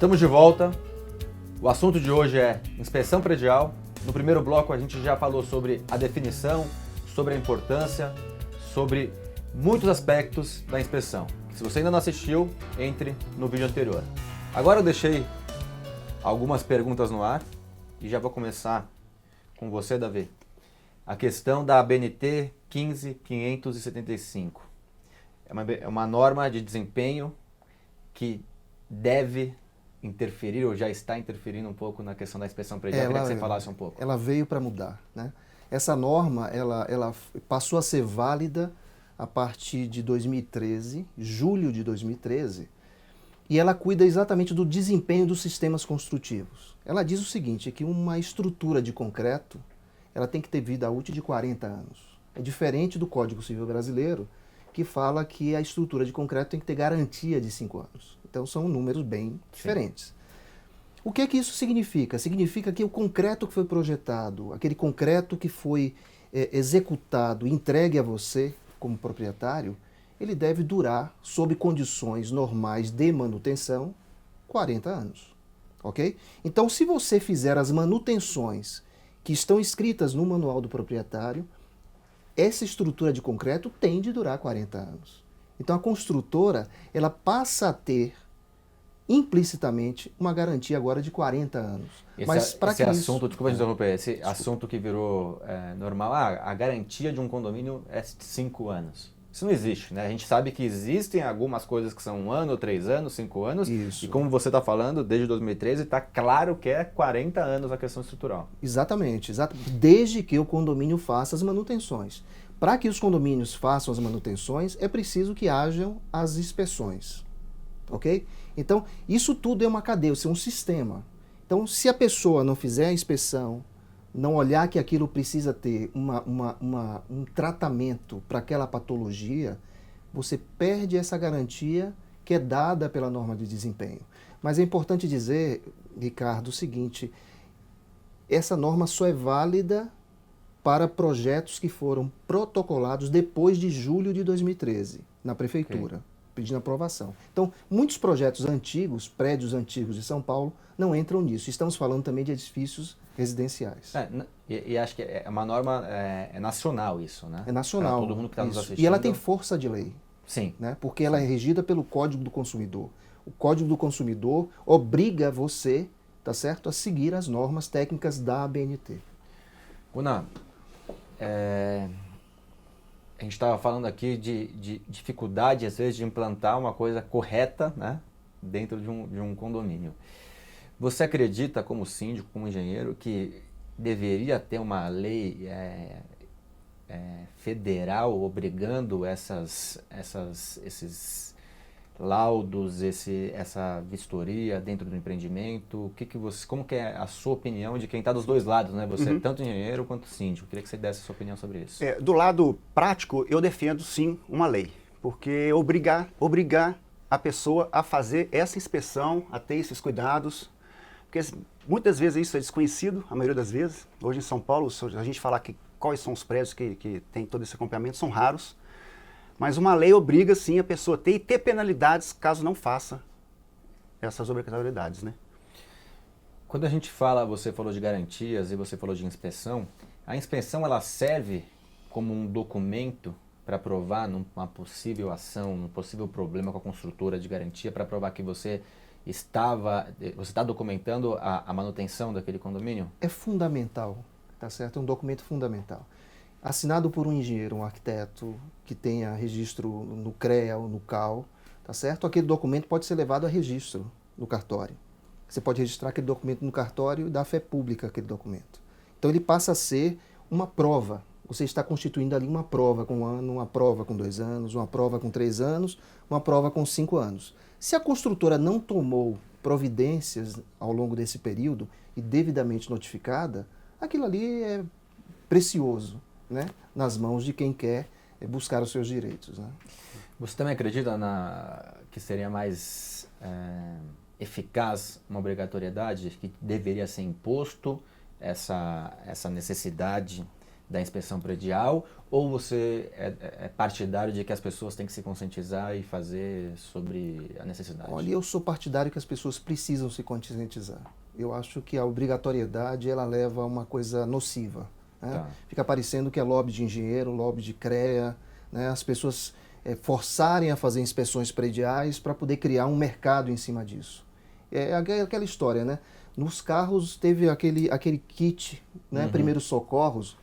Estamos de volta. O assunto de hoje é inspeção predial. No primeiro bloco a gente já falou sobre a definição, sobre a importância, sobre muitos aspectos da inspeção. Se você ainda não assistiu, entre no vídeo anterior. Agora eu deixei algumas perguntas no ar e já vou começar com você, Davi. A questão da ABNT 15575. É uma norma de desempenho que deve interferir ou já está interferindo um pouco na questão da inspeção predial. Eu queria que você falasse um pouco. Ela veio para mudar, né? Essa norma, ela passou a ser válida a partir de 2013, julho de 2013, e ela cuida exatamente do desempenho dos sistemas construtivos. Ela diz o seguinte, que uma estrutura de concreto, ela tem que ter vida útil de 40 anos. É diferente do Código Civil Brasileiro, que fala que a estrutura de concreto tem que ter garantia de 5 anos. Então são números bem diferentes. O que é que isso significa? Significa que o concreto que foi projetado, aquele concreto que foi executado, entregue a você como proprietário, ele deve durar, sob condições normais de manutenção, 40 anos. Ok? Então, se você fizer as manutenções que estão escritas no manual do proprietário, essa estrutura de concreto tem de durar 40 anos. Então, a construtora, ela passa a ter implicitamente uma garantia agora de 40 anos. Esse assunto, desculpa te interromper, esse assunto que virou normal, a garantia de um condomínio é de 5 anos. Isso não existe, né? A gente sabe que existem algumas coisas que são 1 ano, 3 anos, 5 anos, Isso. E como você está falando, desde 2013, está claro que é 40 anos a questão estrutural. Exatamente, desde que o condomínio faça as manutenções. Para que os condomínios façam as manutenções, é preciso que hajam as inspeções. Ok? Então, isso tudo é uma cadeia, isso é um sistema. Então, se a pessoa não fizer a inspeção, não olhar que aquilo precisa ter um tratamento para aquela patologia, você perde essa garantia que é dada pela norma de desempenho. Mas é importante dizer, Ricardo, o seguinte, essa norma só é válida para projetos que foram protocolados depois de julho de 2013, na prefeitura. Okay. Pedindo aprovação. Então, muitos projetos antigos, prédios antigos de São Paulo, não entram nisso. Estamos falando também de edifícios residenciais. E acho que é uma norma nacional isso, né? É nacional. Para todo mundo que está nos assistindo. E ela tem força de lei. Sim. Né? Porque ela é regida pelo Código do Consumidor. O Código do Consumidor obriga você, tá certo, a seguir as normas técnicas da ABNT. Una, a gente estava falando aqui de dificuldade, às vezes, de implantar uma coisa correta, né, dentro de um condomínio. Você acredita, como síndico, como engenheiro, que deveria ter uma lei federal obrigando esses laudos, essa vistoria dentro do empreendimento? Como que é a sua opinião de quem está dos dois lados, né? Você é tanto engenheiro quanto síndico. Queria que você desse a sua opinião sobre isso. Do lado prático, eu defendo sim uma lei, porque obrigar a pessoa a fazer essa inspeção, a ter esses cuidados, porque muitas vezes isso é desconhecido, a maioria das vezes. Hoje em São Paulo, a gente falar que quais são os prédios que tem todo esse acompanhamento, são raros. Mas uma lei obriga, sim, a pessoa a ter penalidades caso não faça essas obrigatoriedades, né? Quando a gente fala, você falou de garantias e você falou de inspeção, a inspeção ela serve como um documento para provar numa possível ação, num possível problema com a construtora de garantia, para provar que você está documentando a manutenção daquele condomínio? É fundamental, tá certo? É um documento fundamental. Assinado por um engenheiro, um arquiteto, que tenha registro no CREA ou no CAL, tá certo? Aquele documento pode ser levado a registro no cartório. Você pode registrar aquele documento no cartório e dar fé pública àquele documento. Então ele passa a ser uma prova. Você está constituindo ali uma prova com 1 ano, uma prova com 2 anos, uma prova com 3 anos, uma prova com 5 anos. Se a construtora não tomou providências ao longo desse período e devidamente notificada, aquilo ali é precioso, né, nas mãos de quem quer buscar os seus direitos. Né? Você também acredita que seria mais eficaz uma obrigatoriedade, que deveria ser imposto essa necessidade da inspeção predial, ou você é partidário de que as pessoas têm que se conscientizar e fazer sobre a necessidade? Olha, eu sou partidário que as pessoas precisam se conscientizar. Eu acho que a obrigatoriedade ela leva a uma coisa nociva. Né? Tá. Fica parecendo que é lobby de engenheiro, lobby de CREA, né? As pessoas forçarem a fazer inspeções prediais para poder criar um mercado em cima disso. É aquela história, né? Nos carros teve aquele kit, né? Primeiros socorros,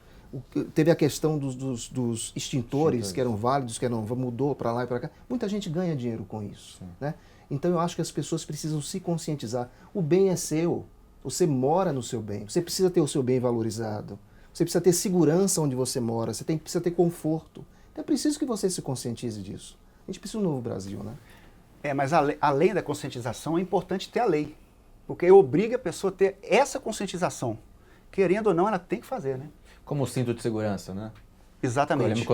teve a questão dos extintores que eram válidos, mudou para lá e para cá. Muita gente ganha dinheiro com isso, né? Então eu acho que as pessoas precisam se conscientizar. O bem é seu, você mora no seu bem, você precisa ter o seu bem valorizado, você precisa ter segurança onde você mora, você precisa ter conforto. Então é preciso que você se conscientize disso. A gente precisa de um novo Brasil, né? Mas além da conscientização, é importante ter a lei, porque obriga a pessoa a ter essa conscientização. Querendo ou não, ela tem que fazer, né? Como o cinto de segurança, né? Exatamente. Eu lembro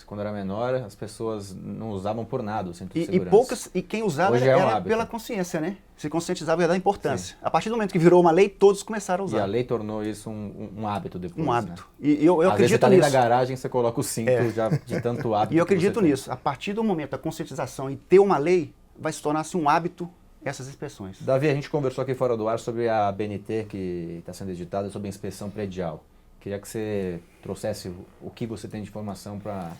quando era menor, as pessoas não usavam por nada o cinto de segurança. E quem usava Hoje é um era hábito. pela consciência, né? Se conscientizava da importância. A partir do momento que virou uma lei, todos começaram a usar. E a lei tornou isso um hábito depois. Um hábito. Né? E eu Às vezes você acredito tá ali nisso. na garagem, você coloca o cinto já de tanto hábito. E eu que você acredito tem. nisso. A partir do momento da conscientização e ter uma lei, vai se tornar-se um hábito essas inspeções. Davi, a gente conversou aqui fora do ar sobre a BNT que está sendo editada, sobre a inspeção predial. Queria que você trouxesse o que você tem de informação para...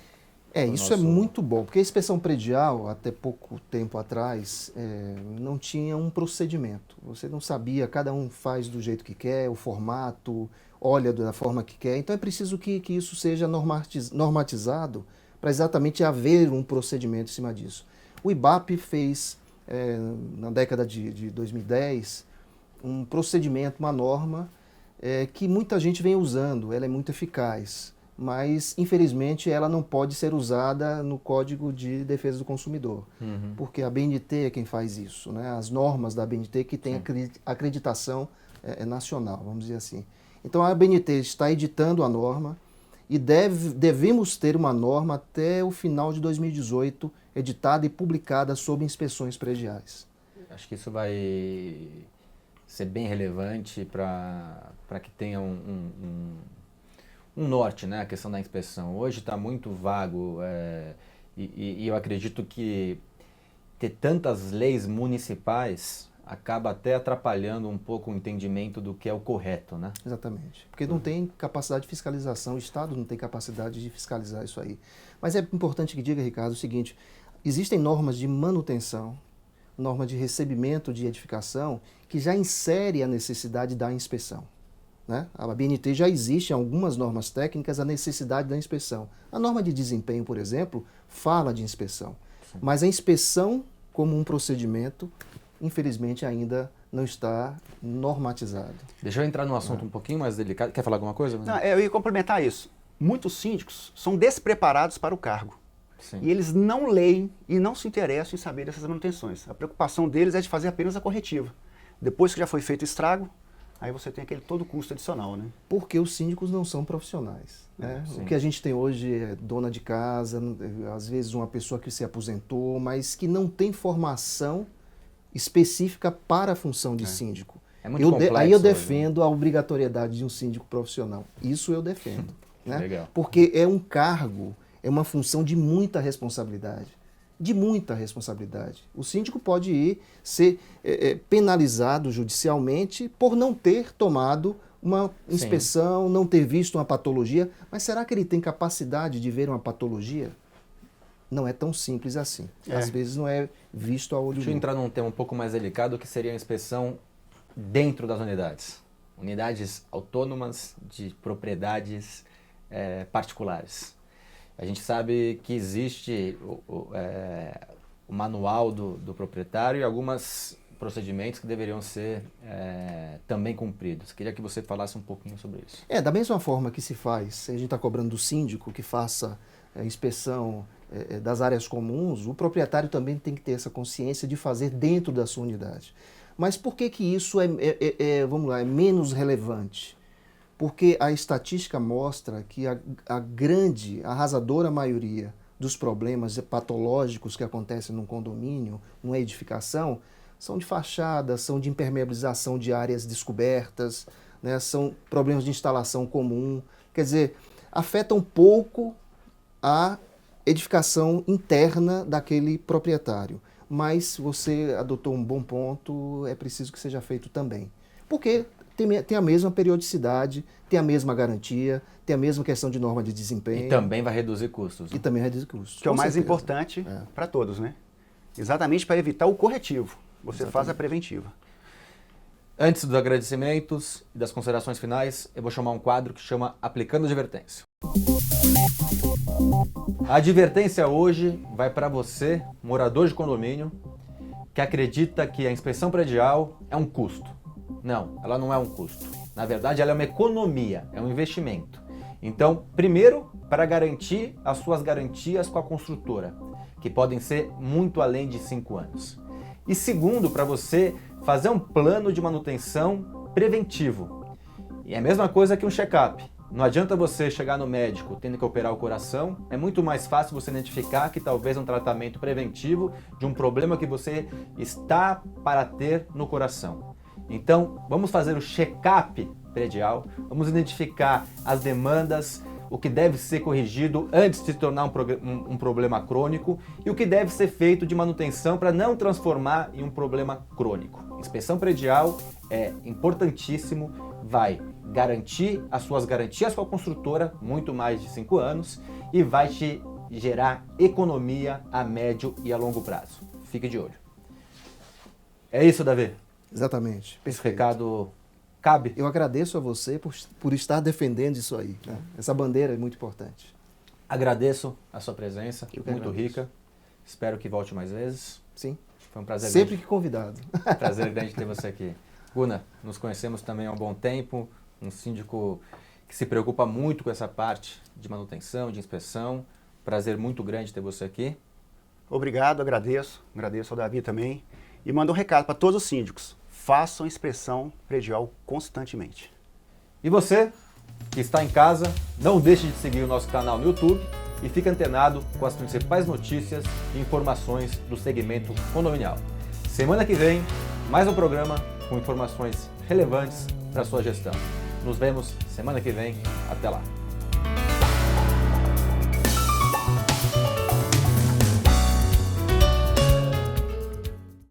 Isso é muito bom, porque a inspeção predial, até pouco tempo atrás, não tinha um procedimento. Você não sabia, cada um faz do jeito que quer, o formato, olha da forma que quer. Então é preciso que isso seja normatizado para exatamente haver um procedimento em cima disso. O IBAP fez, na década de 2010, um procedimento, uma norma, que muita gente vem usando, ela é muito eficaz, mas infelizmente ela não pode ser usada no Código de Defesa do Consumidor, porque a BNT é quem faz isso, né? As normas da BNT que tem acreditação nacional, vamos dizer assim. Então a BNT está editando a norma e devemos ter uma norma até o final de 2018, editada e publicada sobre inspeções prediais. Acho que isso vai ser bem relevante para que tenha um norte, né, a questão da inspeção. Hoje está muito vago e eu acredito que ter tantas leis municipais acaba até atrapalhando um pouco o entendimento do que é o correto, né? Exatamente. Porque não tem capacidade de fiscalização, o Estado não tem capacidade de fiscalizar isso aí. Mas é importante que diga, Ricardo, o seguinte, existem normas de manutenção, norma de recebimento de edificação, que já insere a necessidade da inspeção. Né? A BNT já existe em algumas normas técnicas a necessidade da inspeção. A norma de desempenho, por exemplo, fala de inspeção. Sim. Mas a inspeção como um procedimento, infelizmente, ainda não está normatizado. Deixa eu entrar num assunto um pouquinho mais delicado. Quer falar alguma coisa? Não, eu ia complementar isso. Muitos síndicos são despreparados para o cargo. Sim. E eles não leem e não se interessam em saber dessas manutenções. A preocupação deles é de fazer apenas a corretiva. Depois que já foi feito o estrago, aí você tem aquele todo custo adicional, né? Porque os síndicos não são profissionais. Né? O que a gente tem hoje é dona de casa, às vezes uma pessoa que se aposentou, mas que não tem formação específica para a função de síndico. É muito complexo, aí eu defendo a obrigatoriedade de um síndico profissional. Isso eu defendo. Né? Legal. Porque é um cargo, é uma função de muita responsabilidade. De muita responsabilidade. O síndico pode ser penalizado judicialmente por não ter tomado uma inspeção, não ter visto uma patologia. Mas será que ele tem capacidade de ver uma patologia? Não é tão simples assim. Às vezes não é visto a olho nu. Deixa eu entrar num tema um pouco mais delicado, que seria a inspeção dentro das unidades. Unidades autônomas de propriedades particulares. A gente sabe que existe o manual do proprietário e alguns procedimentos que deveriam ser também cumpridos. Queria que você falasse um pouquinho sobre isso. Da mesma forma que se faz, a gente está cobrando do síndico que faça inspeção das áreas comuns, o proprietário também tem que ter essa consciência de fazer dentro da sua unidade. Mas por que isso vamos lá, é menos relevante? Porque a estatística mostra que a grande, arrasadora maioria dos problemas patológicos que acontecem num condomínio, numa edificação, são de fachada, são de impermeabilização de áreas descobertas, né, são problemas de instalação comum. Quer dizer, afeta um pouco a edificação interna daquele proprietário. Mas você adotou um bom ponto, é preciso que seja feito também. Porque tem a mesma periodicidade, tem a mesma garantia, tem a mesma questão de norma de desempenho. E também vai reduzir custos. Né? E também reduzir custos. Que é o com mais certeza. importante para todos, né? Exatamente para evitar o corretivo. Você Exatamente. faz a preventiva. Antes dos agradecimentos e das considerações finais, eu vou chamar um quadro que chama Aplicando Advertência. A advertência hoje vai para você, morador de condomínio, que acredita que a inspeção predial é um custo. Não, ela não é um custo. Na verdade, ela é uma economia, é um investimento. Então, primeiro, para garantir as suas garantias com a construtora, que podem ser muito além de 5 anos. E segundo, para você fazer um plano de manutenção preventivo. E é a mesma coisa que um check-up. Não adianta você chegar no médico tendo que operar o coração, é muito mais fácil você identificar que talvez um tratamento preventivo de um problema que você está para ter no coração. Então, vamos fazer o check-up predial, vamos identificar as demandas, o que deve ser corrigido antes de se tornar um problema crônico e o que deve ser feito de manutenção para não transformar em um problema crônico. Inspeção predial é importantíssimo, vai garantir as suas garantias com a construtora, muito mais de 5 anos, e vai te gerar economia a médio e a longo prazo. Fique de olho. É isso, Davi? Exatamente. Esse recado cabe? Eu agradeço a você por estar defendendo isso aí. Né? Essa bandeira é muito importante. Agradeço a sua presença, Eu que muito agradeço. rica. Espero que volte mais vezes. Sim. Foi um prazer Sempre grande. que convidado. Prazer grande ter você aqui. Guna, nos conhecemos também há um bom tempo, um síndico que se preocupa muito com essa parte de manutenção, de inspeção. Prazer muito grande ter você aqui. Obrigado, agradeço ao Davi também. E mando um recado para todos os síndicos. Façam inspeção predial constantemente. E você, que está em casa, não deixe de seguir o nosso canal no YouTube e fique antenado com as principais notícias e informações do segmento condominial. Semana que vem, mais um programa com informações relevantes para a sua gestão. Nos vemos semana que vem. Até lá.